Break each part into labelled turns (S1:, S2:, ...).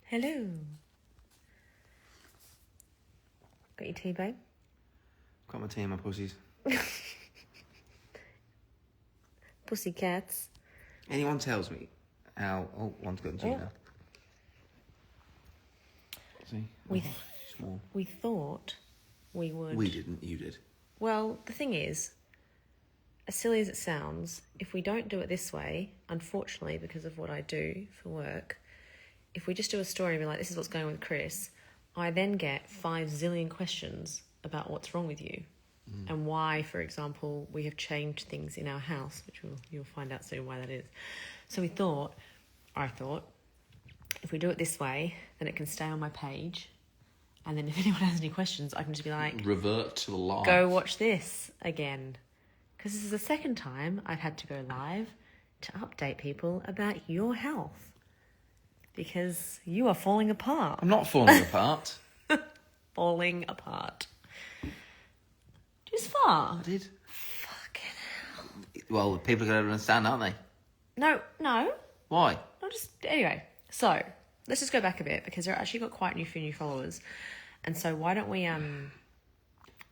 S1: Hello. Got your tea, babe?
S2: Got my tea in my pussies.
S1: Pussycats.
S2: Anyone tells me how... Oh, one's got tea now. See? Small.
S1: We thought we would...
S2: We didn't, you did.
S1: Well, the thing is, as silly as it sounds, if we don't do it this way, unfortunately, because of what I do for work, if we just do a story and be like, this is what's going on with Chris, I then get 5 zillion questions about what's wrong with you and why, for example, we have changed things in our house, which you'll find out soon why that is. So I thought, if we do it this way, then it can stay on my page. And then if anyone has any questions, I can just be like...
S2: Revert to the live.
S1: Go watch this again. Because this is the second time I've had to go live to update people about your health. Because you are falling apart.
S2: I'm not falling apart.
S1: Falling apart. Just far.
S2: I did.
S1: Fucking hell.
S2: Well, people are going to understand, aren't they?
S1: No.
S2: Why?
S1: Anyway, so let's just go back a bit because they've actually got quite a few new followers. And so why don't we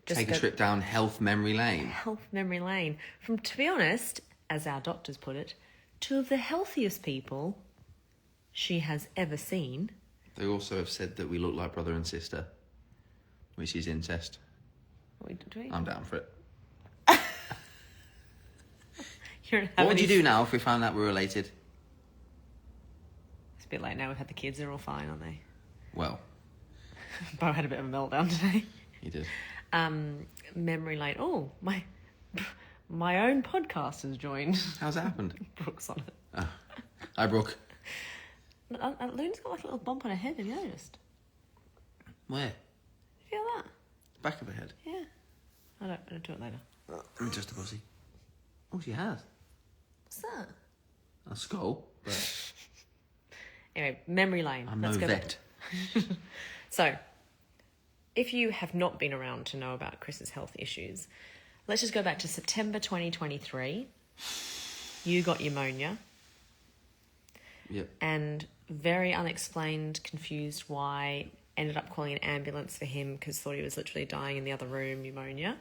S1: just
S2: take a trip down health memory lane.
S1: Health memory lane. From, to be honest, as our doctors put it, two of the healthiest people she has ever seen.
S2: They also have said that we look like brother and sister, which is incest.
S1: Do we?
S2: I'm down for it.
S1: What
S2: would you do now if we found out we're related?
S1: It's a bit late now. We've had the kids. They're all fine, aren't they?
S2: Well.
S1: Bo had a bit of a meltdown today.
S2: He did.
S1: Memory lane. Oh, my own podcast has joined.
S2: How's that happened?
S1: Brooke's on it.
S2: Oh. Hi, Brooke.
S1: Luna's got like a little bump on her head. Have you noticed?
S2: Where?
S1: Feel that?
S2: Back of her head.
S1: Yeah. I'll do it later.
S2: Let me just a pussy. Oh, she has.
S1: What's that?
S2: A skull. But...
S1: Anyway, memory lane.
S2: I'm
S1: Let's
S2: no
S1: go
S2: vet.
S1: Back. So, if you have not been around to know about Chris's health issues, let's just go back to September 2023. You got pneumonia.
S2: Yep.
S1: And very unexplained, confused why, ended up calling an ambulance for him because thought he was literally dying in the other room, pneumonia.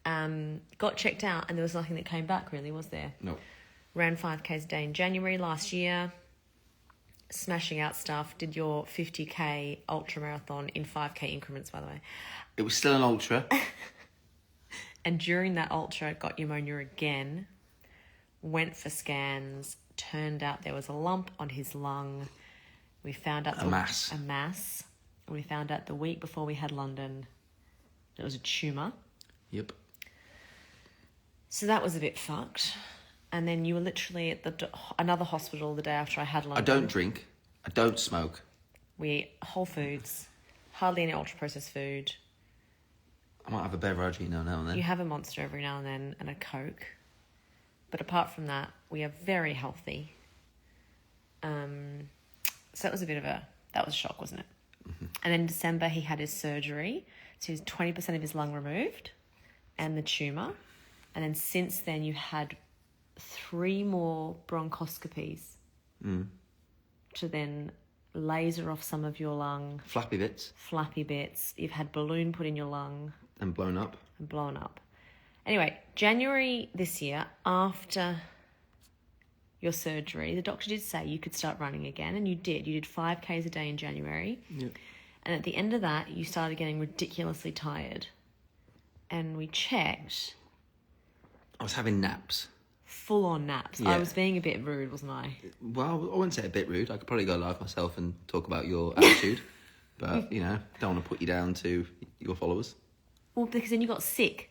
S1: Got checked out and there was nothing that came back really, was there?
S2: No.
S1: Ran 5Ks a day in January last year. Smashing out stuff. Did your 50K ultra marathon in 5K increments, by the way.
S2: It was still an ultra.
S1: And during that ultra, got pneumonia again. Went for scans. Turned out there was a lump on his lung. We found out...
S2: A mass.
S1: A mass. We found out the week before we had London it was a tumour.
S2: Yep.
S1: So that was a bit fucked. And then you were literally at another hospital the day after I had London.
S2: I don't drink. I don't smoke.
S1: We eat whole foods. Hardly any ultra-processed food.
S2: I might have a beverage now and then.
S1: You have a Monster every now and then and a Coke. But apart from that, we are very healthy. So that was that was a shock, wasn't it? Mm-hmm. And then in December, he had his surgery. So he was 20% of his lung removed and the tumour. And then since then, you had 3 more bronchoscopies to then laser off some of your lung.
S2: Flappy bits.
S1: You've had balloon put in your lung.
S2: And blown up. Anyway,
S1: January this year, after your surgery, the doctor did say you could start running again, and you did. You did 5Ks a day in January.
S2: Yep.
S1: And at the end of that, you started getting ridiculously tired. And we checked.
S2: I was having naps.
S1: Full-on naps.
S2: Yeah.
S1: I was being a bit rude, wasn't I?
S2: Well, I wouldn't say a bit rude. I could probably go live myself and talk about your attitude. But, don't want to put you down to your followers.
S1: Well, because then you got sick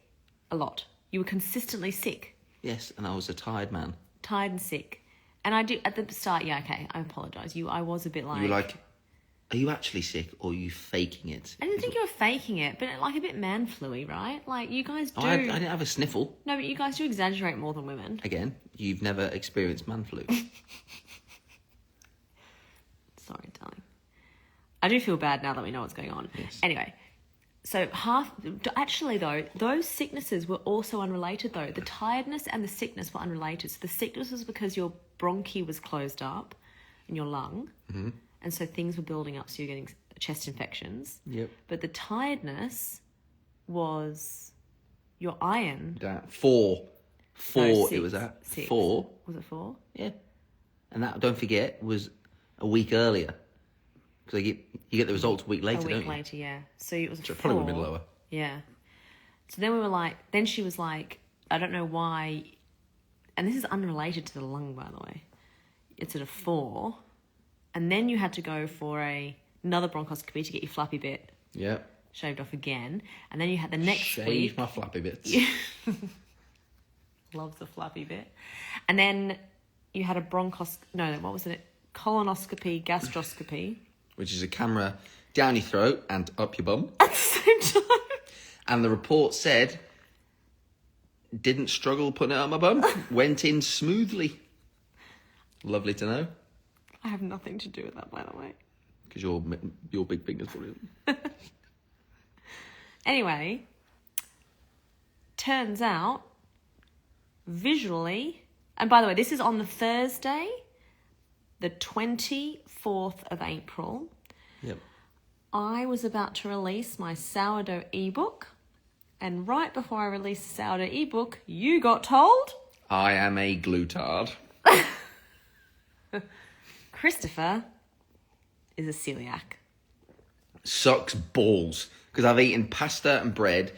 S1: a lot. You were consistently sick.
S2: Yes, and I was a tired man.
S1: Tired and sick. And I do, at the start, yeah, okay, I apologise. I was a bit like...
S2: You were like, are you actually sick or are you faking it?
S1: I didn't think you were faking it, but like a bit man-flu-y, right? Like, you guys do...
S2: I didn't have a sniffle.
S1: No, but you guys do exaggerate more than women.
S2: Again, you've never experienced man flu.
S1: Sorry, darling. I do feel bad now that we know what's going on.
S2: Yes.
S1: Anyway, so actually though, those sicknesses were also unrelated though. The tiredness and the sickness were unrelated. So the sickness was because your bronchi was closed up in your lung. Mm-hmm. and so things were building up, so you're getting chest infections.
S2: Yep.
S1: But the tiredness was your iron.
S2: Four.
S1: No,
S2: It was at
S1: 6.
S2: 4.
S1: Was it 4?
S2: Yeah. And that, don't forget, was a week earlier. Because you get the results a week later, don't you?
S1: A week later, yeah. So it was
S2: So
S1: 4.
S2: it probably would have been lower.
S1: Yeah. So then we were like, then she was like, I don't know why, and this is unrelated to the lung, by the way. It's at a 4. And then you had to go for another bronchoscopy to get your flappy bit
S2: Yeah.
S1: shaved off again. And then you had the next
S2: Shave
S1: week.
S2: my flappy bits.
S1: Loves the flappy bit. And then you had a what was it? Colonoscopy, gastroscopy.
S2: Which is a camera down your throat and up your bum.
S1: At the same time.
S2: And the report said, didn't struggle putting it up my bum. Went in smoothly. Lovely to know.
S1: I have nothing to do with that, by the way.
S2: Because your big finger's brilliant.
S1: Anyway, turns out, visually, and by the way, this is on the Thursday, the 24th of April.
S2: Yep.
S1: I was about to release my sourdough ebook, and right before I released the sourdough ebook, you got told...
S2: I am a glutard.
S1: Christopher is a celiac.
S2: Sucks balls. Because I've eaten pasta and bread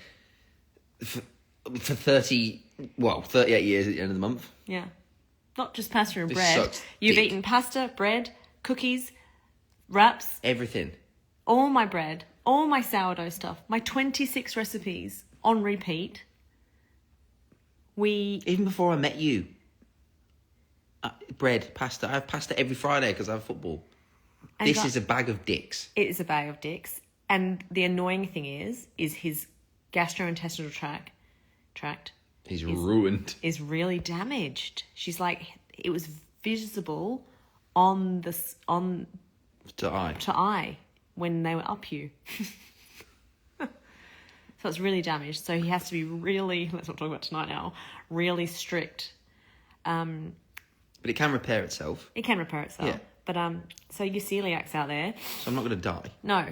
S2: for 38 years at the end of the month.
S1: Yeah. Not just pasta and
S2: This
S1: bread.
S2: sucks
S1: You've
S2: dick.
S1: eaten pasta, bread, cookies, wraps,
S2: Everything.
S1: all my bread, all my sourdough stuff, my 26 recipes on repeat.
S2: Even before I met you. Bread, pasta. I have pasta every Friday because I have football. This is a bag of dicks.
S1: It is a bag of dicks. And the annoying thing is his gastrointestinal tract
S2: He's ruined.
S1: is really damaged. She's like, it was visible on
S2: To
S1: eye when they were up you. So it's really damaged. So he has to be really, let's not talk about tonight now, really strict.
S2: But it can repair itself.
S1: It can repair itself.
S2: Yeah.
S1: But so you celiacs out there.
S2: So I'm not going to die.
S1: No,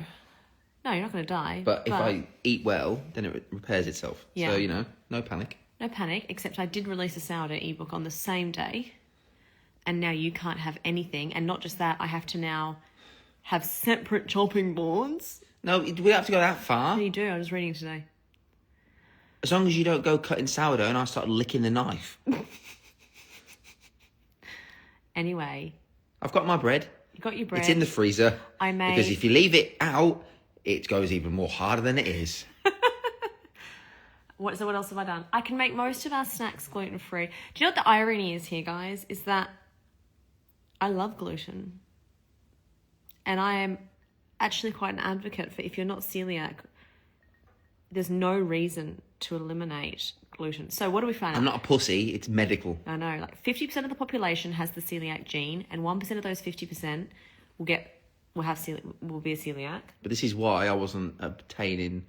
S1: you're not going to die.
S2: But if I eat well, then it repairs itself.
S1: Yeah.
S2: So, no panic.
S1: No panic, except I did release a sourdough ebook on the same day. And now you can't have anything. And not just that, I have to now have separate chopping boards.
S2: No, we don't have to go that far.
S1: No, you do. I was reading today.
S2: As long as you don't go cutting sourdough and I start licking the knife.
S1: Anyway.
S2: I've got my bread.
S1: You got your bread.
S2: It's in the freezer. Because if you leave it out, it goes even more harder than it is.
S1: So what else have I done? I can make most of our snacks gluten-free. Do you know what the irony is here, guys? Is that I love gluten. And I am actually quite an advocate for if you're not celiac, there's no reason to eliminate gluten. So what do we find out?
S2: I'm not a pussy. It's medical.
S1: I know. Like 50% of the population has the celiac gene, and 1% of those 50% will be a celiac.
S2: But this is why I wasn't obtaining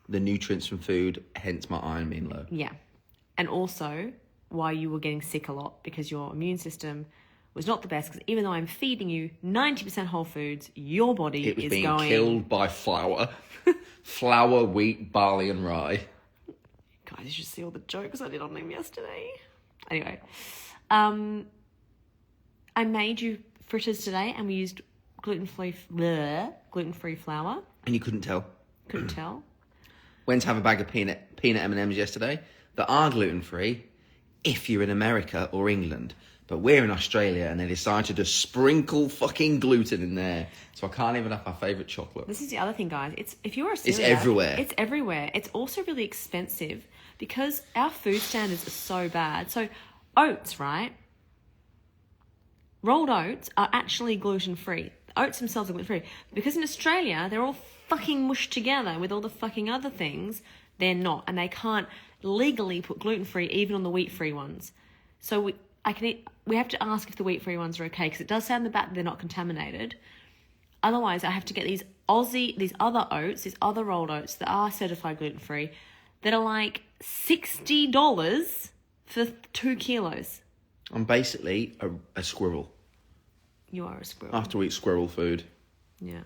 S2: the nutrients from food, hence my iron being low.
S1: Yeah. And also why you were getting sick a lot, because your immune system was not the best, because even though I'm feeding you 90% whole foods, your body
S2: It was
S1: is
S2: being
S1: going...
S2: killed by flour. Flour, wheat, barley and rye.
S1: Guys, you should see all the jokes I did on them yesterday. Anyway, I made you fritters today, and we used gluten-free flour.
S2: And you couldn't tell.
S1: Couldn't tell.
S2: Went to have a bag of peanut M&Ms yesterday that are gluten-free if you're in America or England. But we're in Australia and they decided to just sprinkle fucking gluten in there. So I can't even have my favourite chocolate.
S1: This is the other thing, guys. If you're a celiac,
S2: It's everywhere.
S1: It's everywhere. It's also really expensive because our food standards are so bad. So oats, right? Rolled oats are actually gluten-free. Oats themselves are gluten-free. Because in Australia, they're all fucking mushed together with all the fucking other things. They're not. And they can't legally put gluten-free even on the wheat-free ones. So we have to ask if the wheat-free ones are okay, because it does say on the back that they're not contaminated. Otherwise, I have to get these other oats, these other rolled oats that are certified gluten-free, that are like $60 for 2 kilos.
S2: I'm basically a squirrel.
S1: You are a squirrel.
S2: I have to eat squirrel food.
S1: Yeah.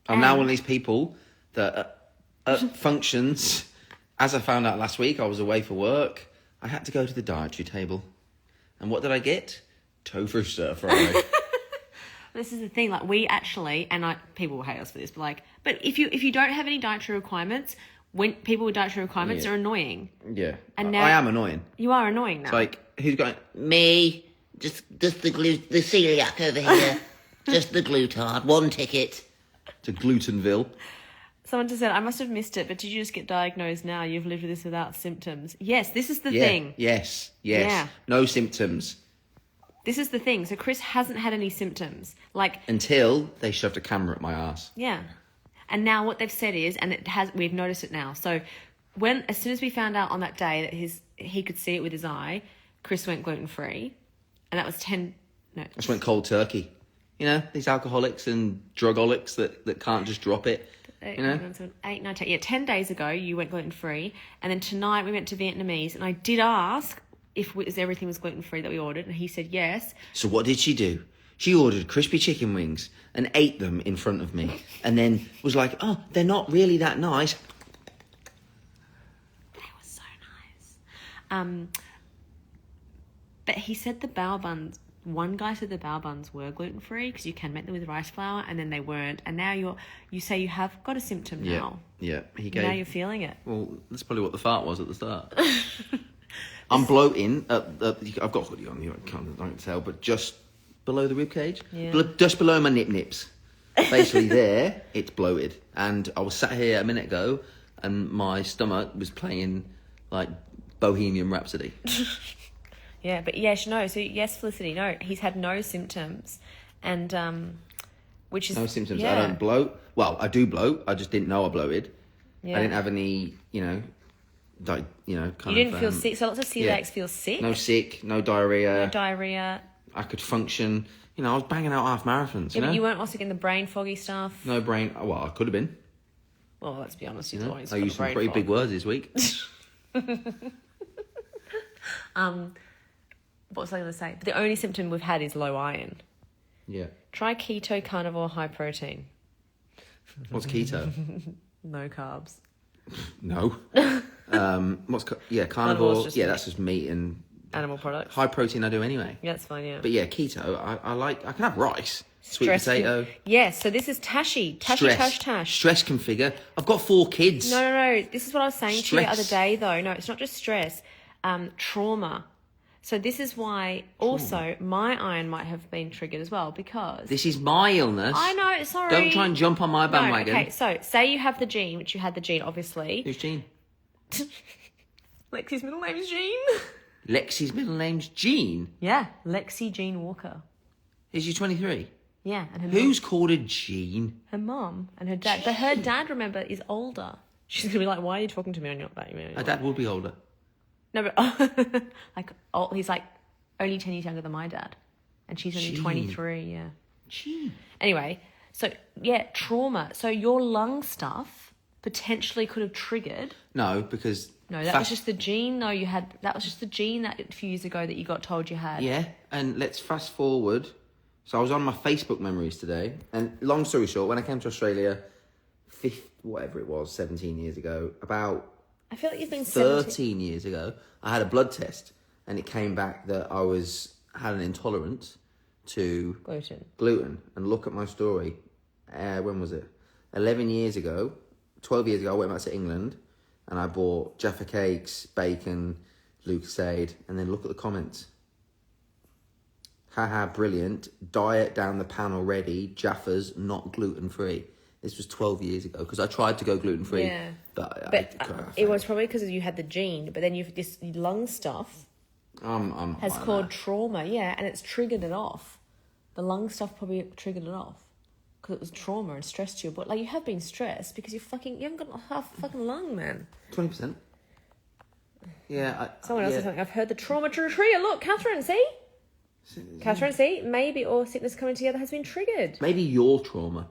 S2: I'm now one of these people that at functions, as I found out last week, I was away for work. I had to go to the dietary table. And what did I get? Tofu stir fry.
S1: This is the thing, like we actually, and people will hate us for this, but if you don't have any dietary requirements, when people with dietary requirements are annoying.
S2: Yeah.
S1: And now
S2: I am annoying.
S1: You are annoying now.
S2: It's like, who's going,
S3: Me, just the celiac over here, just the glutard, one ticket.
S2: to Glutenville?
S1: Someone just said, I must have missed it, but did you just get diagnosed now? You've lived with this without symptoms. Yes, this is the thing.
S2: Yes.
S1: Yeah.
S2: No symptoms.
S1: This is the thing. So Chris hasn't had any symptoms.
S2: Until they shoved a camera at my ass.
S1: Yeah. And now what they've said is, and we've noticed it now. So as soon as we found out on that day that he could see it with his eye, Chris went gluten-free. And that was
S2: I just went cold turkey. You know, these alcoholics and drugaholics that can't just drop it.
S1: 8, 9, 10. Yeah, 10 days ago you went gluten-free. And then tonight we went to Vietnamese. And I did ask if everything was gluten-free that we ordered. And he said yes.
S2: So what did she do? She ordered crispy chicken wings and ate them in front of me. And then was like, oh, they're not really that nice.
S1: They were so nice. But he said the bao buns... One guy said the bao buns were gluten-free because you can make them with rice flour, and then they weren't. And now you say you have got a symptom now.
S2: Yeah.
S1: Now you're feeling it.
S2: Well, that's probably what the fart was at the start. I'm bloating. I've got a hoodie on. You can't tell, but just below the rib cage, just below my nips. Basically, there it's bloated. And I was sat here a minute ago, and my stomach was playing like Bohemian Rhapsody.
S1: Yeah, but yes, no. So yes, Felicity, no, he's had no symptoms, and which is
S2: no symptoms.
S1: Yeah.
S2: I don't bloat. Well, I do bloat. I just didn't know I bloated.
S1: Yeah.
S2: I didn't have any, kind of.
S1: You didn't feel sick. So lots of celiacs feel sick.
S2: No sick. No diarrhea.
S1: No diarrhea.
S2: I could function. I was banging out half marathons.
S1: But you weren't also getting the brain foggy stuff.
S2: No brain. Well, I could have been.
S1: Well, let's be honest. You've always
S2: I
S1: got
S2: used
S1: brain
S2: some pretty
S1: fog.
S2: big words this week.
S1: What was I going to say? But the only symptom we've had is low iron.
S2: Yeah.
S1: Try keto, carnivore, high protein.
S2: What's keto?
S1: No carbs.
S2: No. Carnivore?
S1: Carnivore's just meat.
S2: That's just meat and
S1: Animal products.
S2: high protein. I do anyway.
S1: Yeah, that's fine. Yeah.
S2: But yeah, keto. I can have rice, sweet potato.
S1: Yes. So this is Tashi. Tash.
S2: Stress configure. I've got 4 kids.
S1: No. This is what I was saying to you the other
S2: Stress.
S1: day, though. No, it's not just stress. Trauma. So this is why also my iron might have been triggered as well, because...
S2: This is my illness.
S1: I know, sorry.
S2: Don't try and jump on my bandwagon.
S1: No, okay, so say you have the gene, which you had the gene, obviously.
S2: Who's Jean?
S1: Lexi's middle name's Jean.
S2: Lexi's middle name's Jean?
S1: Yeah, Lexi Jean Walker.
S2: Is she 23?
S1: Yeah, and
S2: Who's called a Jean?
S1: her mum and her dad. But her dad, remember, is older. She's going to be like, why are you talking to me on your back?
S2: Her dad would be older.
S1: No, but he's like only 10 years younger than my dad. And she's only 23, yeah.
S2: Jean.
S1: Anyway, so yeah, trauma. So your lung stuff potentially could have triggered.
S2: No, because...
S1: No, that was just the gene. No, you had... That was just the gene that a few years ago that you got told you had.
S2: Yeah, and let's fast forward. So I was on my Facebook memories today. And long story short, when I came to Australia, 17 years ago, about...
S1: I feel like you've been
S2: 13 years ago, I had a blood test, and it came back that I had an intolerance to gluten. And look at my story. When was it? 11 years ago, 12 years ago, I went back to England, and I bought Jaffa cakes, bacon, Lucasade, and then look at the comments. Haha, brilliant. Diet down the pan already. Jaffa's not gluten-free. This was 12 years ago, because I tried to go gluten-free.
S1: Yeah.
S2: But
S1: it was probably because you had the gene, but then this lung stuff has caused trauma, yeah, and it's triggered it off. The lung stuff probably triggered it off because it was trauma and stress to your body. Like, you have been stressed because you haven't got half a fucking lung, man.
S2: 20%. Yeah.
S1: Someone else said something. I've heard the trauma to trigger. Look, Catherine, see? Catherine, see? Maybe all sickness coming together has been triggered.
S2: Maybe your trauma.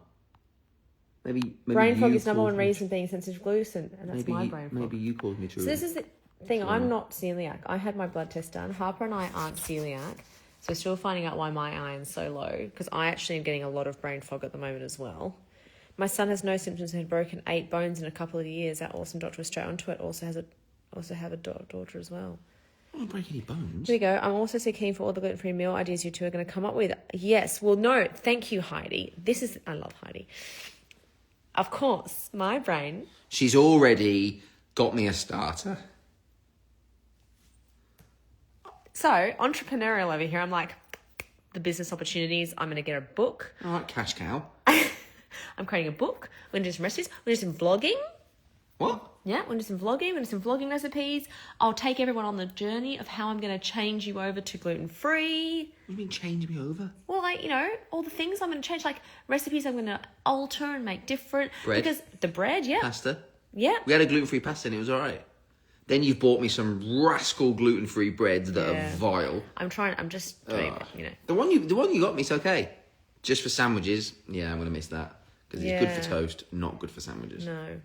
S2: Maybe
S1: brain fog is number one reason being sensitive to gluten, and that's my brain fog.
S2: Maybe you caused me to.
S1: So this is the thing. I'm not celiac. I had my blood test done. Harper and I aren't celiac, So still finding out why my iron's so low, because I actually am getting a lot of brain fog at the moment as well. My son has no symptoms and had broken 8 bones in a couple of years. Our awesome doctor was straight onto it. Also have a daughter as well.
S2: I don't break any bones.
S1: Here we go. I'm also so keen for all the gluten-free meal ideas you two are going to come up with. Yes. Well, no. Thank you, Heidi. I love Heidi. Of course, my brain.
S2: She's already got me a starter.
S1: So, entrepreneurial over here. I'm like, the business opportunities. I'm going to get a book.
S2: All right, cash cow.
S1: I'm creating a book. We're going to do some recipes. We're going to do some vlogging.
S2: What?
S1: Yeah, we're going to do some vlogging. We're going to do some vlogging recipes. I'll take everyone on the journey of how I'm going to change you over to gluten-free.
S2: What do you mean change me over?
S1: Well, like, you know, all the things I'm going to change, like recipes I'm going to alter and make different.
S2: Bread.
S1: Because the bread, yeah.
S2: Pasta.
S1: Yeah.
S2: We had a gluten-free pasta and it was all right. Then you've bought me some rascal gluten-free breads that are vile.
S1: I'm just doing it, you know.
S2: The one you got me is okay. Just for sandwiches, yeah, I'm going to miss that. Because it's good for toast, not good for sandwiches.
S1: No.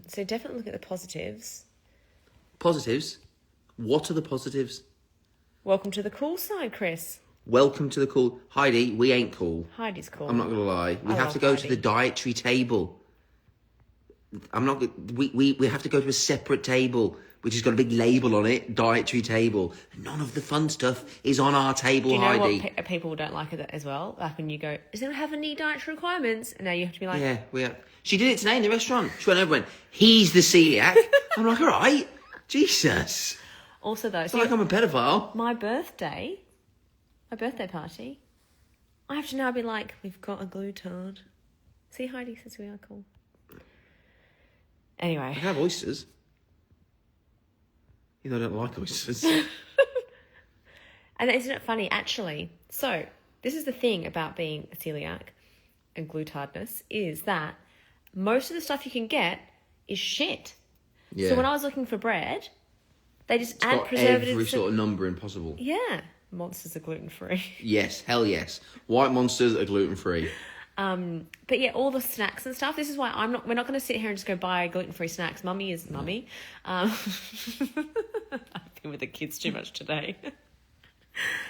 S1: So definitely look at the positives.
S2: Positives? What are the positives?
S1: Welcome to the cool side, Chris.
S2: Welcome to the cool... Heidi, we ain't cool.
S1: Heidi's cool.
S2: I'm not going to lie. We
S1: I
S2: have
S1: love
S2: to go to
S1: Heidi.
S2: the dietary table. We have to go to a separate table, which has got a big label on it, dietary table. None of the fun stuff is on our table,
S1: Do you know
S2: Heidi.
S1: what people don't like it as well? Like when you go, does anyone have any dietary requirements? And now you have to be like...
S2: Yeah, we have. She did it today in the restaurant. She went over and went, he's the celiac. I'm like, all right. Jesus.
S1: Also, though...
S2: It's not like I'm a pedophile.
S1: My birthday party, I have to now be like, we've got a glutard. See, Heidi says we are cool. Anyway.
S2: I can have oysters. Even though I don't like oysters.
S1: And isn't it funny, actually? So, this is the thing about being a celiac and glutardness, is that most of the stuff you can get is shit.
S2: Yeah.
S1: So when I was looking for bread, they just add
S2: Got
S1: preservatives.
S2: every sort of number impossible.
S1: Yeah. Monsters are gluten-free.
S2: Yes, hell yes. White monsters are gluten-free.
S1: But yeah, all the snacks and stuff. This is why we're not going to sit here and just go buy gluten-free snacks. Mummy is mummy. I've been with the kids too much today.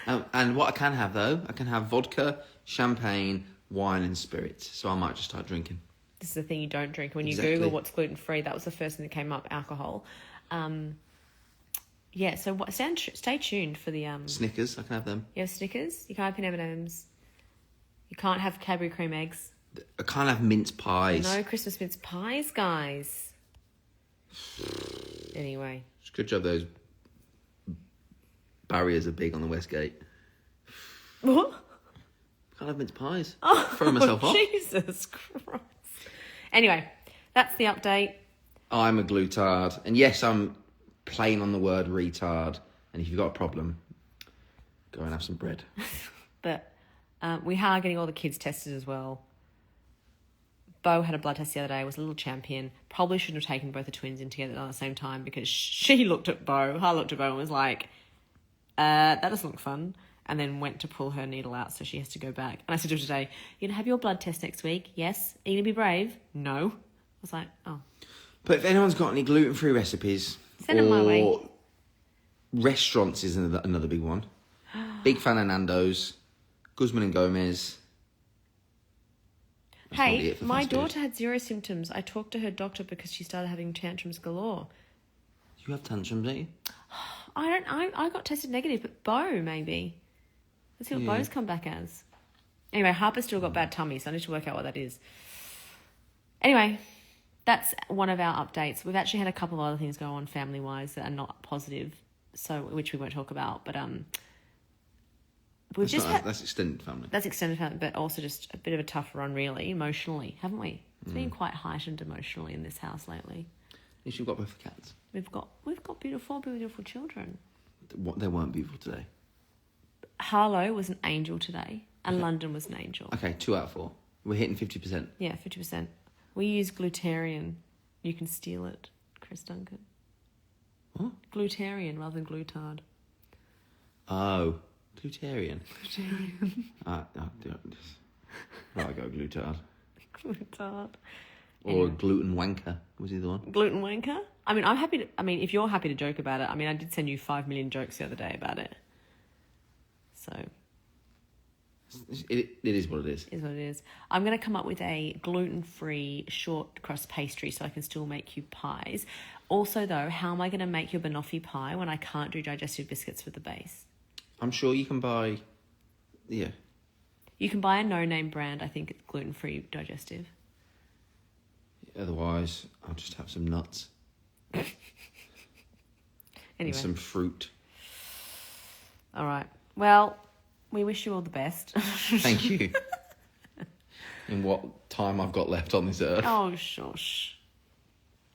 S2: And what I can have, though, I can have vodka, champagne, wine and spirits. So I might just start drinking.
S1: This is the thing you don't drink. When you
S2: Exactly.
S1: Google what's gluten-free, that was the first thing that came up, alcohol. Yeah, so stay tuned for the...
S2: Snickers, I can have them.
S1: You have Snickers, you can't have M&Ms, you can't have Cadbury cream eggs.
S2: I can't have mince pies.
S1: No Christmas mince pies, guys. Anyway.
S2: It's a good job those barriers are big on the West Gate.
S1: What?
S2: Can't have mince pies.
S1: Oh,
S2: Throw myself off.
S1: Jesus Christ. Anyway, that's the update.
S2: I'm a glutard. And yes, I'm playing on the word retard. And if you've got a problem, go and have some bread.
S1: But we are getting all the kids tested as well. Bo had a blood test the other day, was a little champion. Probably shouldn't have taken both the twins in together at the same time because she looked at Bo. I looked at Bo and was like, that doesn't look fun. And then went to pull her needle out, so she has to go back. And I said to her today, you're going to have your blood test next week? Yes. Are you going to be brave? No. I was like, oh.
S2: But if anyone's got any gluten-free recipes...
S1: Send them my way.
S2: Or restaurants is another big one. Big fan of Nando's. Guzman and Gomez. That's probably
S1: Hey,
S2: it for
S1: my
S2: fast food.
S1: daughter had 0 symptoms. I talked to her doctor because she started having tantrums galore.
S2: You have tantrums, don't you?
S1: I got tested negative, but Bo, maybe. Let's see what
S2: Yeah.
S1: Bo's come back as. Anyway, Harper's still got bad tummy, so I need to work out what that is. Anyway, that's one of our updates. We've actually had a couple of other things go on family-wise that are not positive, so which we won't talk about. But we've
S2: That's extended family.
S1: that's extended family, but also just a bit of a tough run, really, emotionally, haven't we? It's been quite heightened emotionally in this house lately.
S2: At least you've got both the cats.
S1: We've got beautiful children.
S2: They weren't beautiful today.
S1: Harlow was an angel today, and London was an angel.
S2: Okay, 2 out of 4. We're hitting 50%.
S1: Yeah, 50%. We use glutarian. You can steal it, Chris Duncan.
S2: What?
S1: Glutarian rather than glutard.
S2: Oh, glutarian. Right, I go glutard.
S1: Glutard.
S2: Or gluten wanker was the other one.
S1: Gluten wanker? I mean, I'm happy to... I mean, if you're happy to joke about it... I mean, I did send you 5 million jokes the other day about it. So
S2: It is what it is.
S1: is what it is. I'm going to come up with a gluten-free short crust pastry so I can still make you pies. Also, though, how am I going to make your banoffee pie when I can't do digestive biscuits with the base?
S2: I'm sure you can buy... Yeah.
S1: You can buy a no-name brand. I think it's gluten-free digestive.
S2: Otherwise, I'll just have some nuts.
S1: Anyway.
S2: And some fruit.
S1: All right. Well, we wish you all the best.
S2: Thank you. In what time I've got left on this earth.
S1: Oh, shush.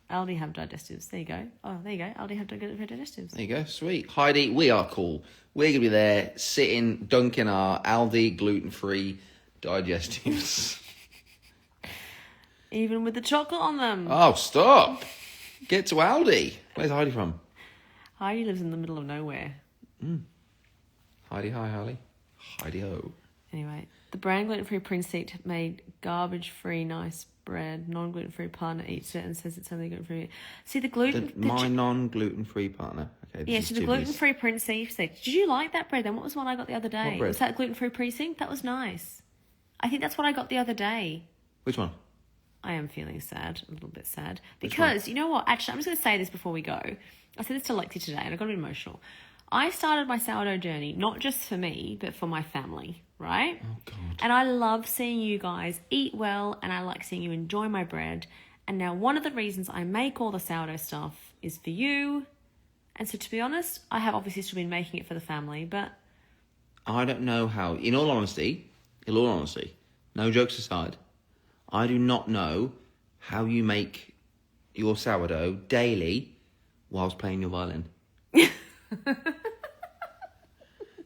S1: Aldi have digestives. There you go. Oh, there you go. Aldi have digestives.
S2: There you go. Sweet. Heidi, we are cool. We're going to be there sitting, dunking our Aldi gluten-free digestives.
S1: Even with the chocolate on them.
S2: Oh, stop. Get to Aldi. Where's Heidi from?
S1: Heidi lives in the middle of nowhere.
S2: Heidi, hi, Heidi. Heidi-ho.
S1: Anyway, the brand gluten-free Princite made garbage-free nice bread. Non-gluten-free partner eats it and says it's only gluten-free. See, the gluten...
S2: My non-gluten-free partner. Okay, this
S1: Yeah,
S2: is
S1: so the
S2: Jimmy's.
S1: gluten-free Princite said, did you like that bread then? What was the one I got the other day?
S2: What bread?
S1: Was that gluten-free Precinct? That was nice. I think that's what I got the other day.
S2: Which one?
S1: I am feeling sad, a little bit sad.
S2: Which
S1: Because, you know what? Actually, I'm just going to say this before we go. I said this to Lexi today and I got a bit emotional. I started my sourdough journey, not just for me, but for my family, right?
S2: Oh, God.
S1: And I love seeing you guys eat well and I like seeing you enjoy my bread. And now one of the reasons I make all the sourdough stuff is for you. And so to be honest, I have obviously still been making it for the family, but...
S2: I don't know how... In all honesty, no jokes aside, I do not know how you make your sourdough daily whilst playing your violin.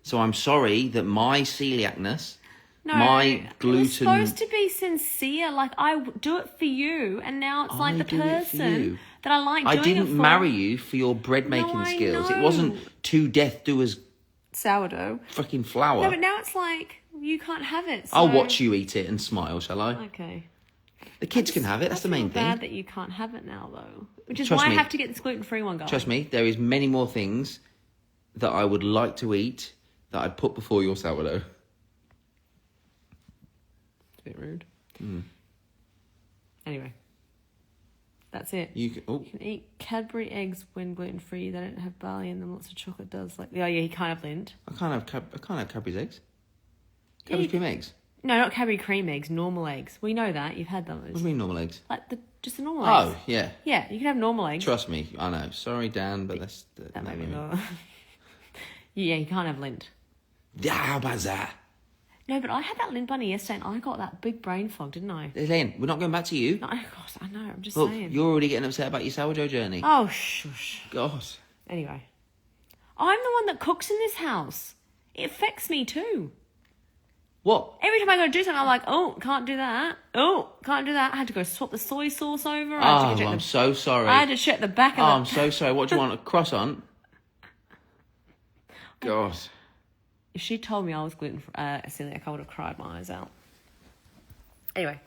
S2: So I'm sorry that my celiacness, my gluten...
S1: it was supposed to be sincere. Like, I do it for you, and now it's like
S2: I
S1: the
S2: do it for
S1: person
S2: you.
S1: that I like doing
S2: I
S1: it
S2: didn't
S1: for.
S2: marry you for your bread making
S1: No, I
S2: skills. It
S1: know.
S2: wasn't two death doers
S1: Sourdough.
S2: fucking flour.
S1: No, but now it's like, you can't have it. So...
S2: I'll watch you eat it and smile, shall I?
S1: Okay.
S2: The kids can have it. That's the main thing.
S1: Bad that you can't have it now, though. Which is
S2: Trust
S1: why
S2: me.
S1: I have to get this gluten-free one going.
S2: Trust me, there is many more things that I would like to eat that I'd put before your sourdough.
S1: It's a bit rude. Anyway. That's it.
S2: You
S1: can eat Cadbury eggs when gluten-free. They don't have barley in them. Lots of chocolate does. Like, oh yeah, you can't have Lind.
S2: I can't have Cadbury's eggs.
S1: Yeah,
S2: Cadbury's cream eggs.
S1: No, not Cadbury cream eggs. Normal eggs. We know that. You've had those.
S2: What do you mean normal eggs?
S1: Like just the normal eggs.
S2: Oh, yeah.
S1: Yeah, you can have normal eggs.
S2: Trust me, I know. Sorry, Dan, but that's...
S1: That made me laugh. Yeah, you can't have Lind.
S2: How about that?
S1: No, but I had that Lind bunny yesterday and I got that big brain fog, didn't I?
S2: Elaine, we're not going back to you.
S1: No, of course, I know. I'm just
S2: Look,
S1: saying.
S2: you're already getting upset about your sourdough journey.
S1: Oh, shush.
S2: God.
S1: Anyway. I'm the one that cooks in this house. It affects me too.
S2: What?
S1: Every time I go to do something, I'm like, oh, can't do that. Oh, can't do that. I had to go swap the soy sauce over. I had to check
S2: I'm so sorry.
S1: I had to check the back of
S2: I'm so sorry. What do you want, a croissant? God.
S1: If she told me I was celiac, I would have cried my eyes out. Anyway.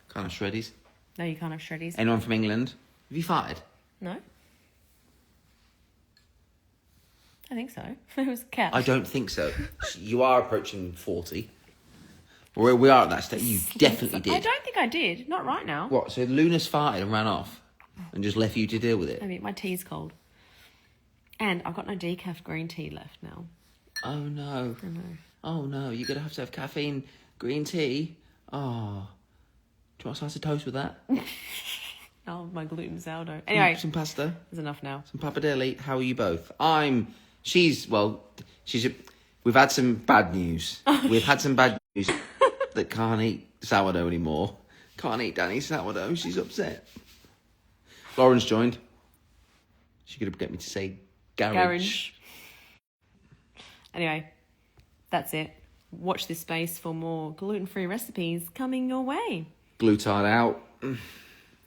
S2: Kind of shreddies.
S1: No, you can't have shreddies.
S2: Anyone from England? Have you farted?
S1: No. I think so. It was a cat.
S2: I don't think so. You are approaching 40. We are at that stage. You definitely did.
S1: I don't think I did. Not right now.
S2: What? So Luna's farted and ran off and just left you to deal with it?
S1: I mean, my tea's cold. And I've got no decaf green tea left now.
S2: Oh, no.
S1: I know.
S2: Oh, no. You're going to have caffeine green tea? Oh. Do you want a slice of toast with that?
S1: Oh, my gluten sourdough. Anyway.
S2: Some pasta?
S1: There's enough now.
S2: Some pappardelle. How are you both? We've had some bad news. We've had some bad news that can't eat sourdough anymore. Can't eat Danny's sourdough. She's upset. Lauren's joined. She could have get me to say garage.
S1: Anyway, that's it. Watch this space for more gluten-free recipes coming your way.
S2: Glutard out.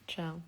S1: Ciao.